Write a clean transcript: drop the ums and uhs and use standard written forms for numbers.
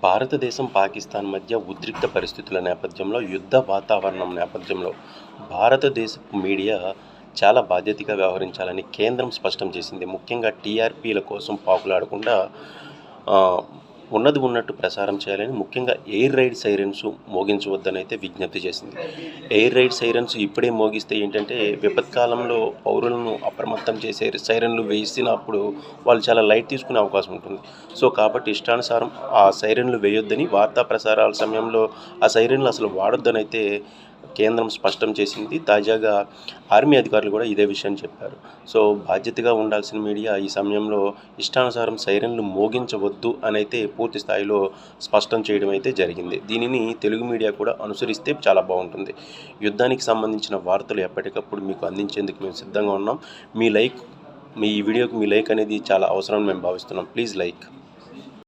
భారతదేశం, పాకిస్తాన్ మధ్య ఉద్రిక్త పరిస్థితుల నేపథ్యంలో, యుద్ధ వాతావరణం నేపథ్యంలో భారతదేశపు మీడియా చాలా బాధ్యతగా వ్యవహరించాలని కేంద్రం స్పష్టం చేసింది. ముఖ్యంగా టీఆర్పీల కోసం పాకులాడకుండా ఆహ్, ఉన్నది ఉన్నట్టు ప్రసారం చేయాలని, ముఖ్యంగా ఎయిర్ రైడ్ సైరన్స్ మోగించవద్దని అయితే విజ్ఞప్తి చేసింది. ఎయిర్ రైడ్ సైరన్స్ ఇప్పుడే మోగిస్తే ఏంటంటే, విపత్కాలంలో పౌరులను అప్రమత్తం చేసే సైరన్లు వేసినప్పుడు వాళ్ళు చాలా లైట్ తీసుకునే అవకాశం ఉంటుంది. సో, కాబట్టి ఇష్టానుసారం ఆ సైరన్లు వేయొద్దని, వార్తా ప్రసారాల సమయంలో ఆ సైరన్లు అసలు వాడొద్దనైతే కేంద్రం స్పష్టం చేసింది. తాజాగా ఆర్మీ అధికారులు కూడా ఇదే విషయాన్ని చెప్పారు. సో, బాధ్యతగా ఉండాల్సిన మీడియా ఈ సమయంలో ఇష్టానుసారం సైరన్లు మోగించవద్దు అనైతే పూర్తి స్థాయిలో స్పష్టం చేయడం అయితే జరిగింది. దీనిని తెలుగు మీడియా కూడా అనుసరిస్తే చాలా బాగుంటుంది. యుద్ధానికి సంబంధించిన వార్తలు ఎప్పటికప్పుడు మీకు అందించేందుకు మేము సిద్ధంగా ఉన్నాం. మీ ఈ వీడియోకి మీ లైక్ అనేది చాలా అవసరం మేము భావిస్తున్నాం. Please like.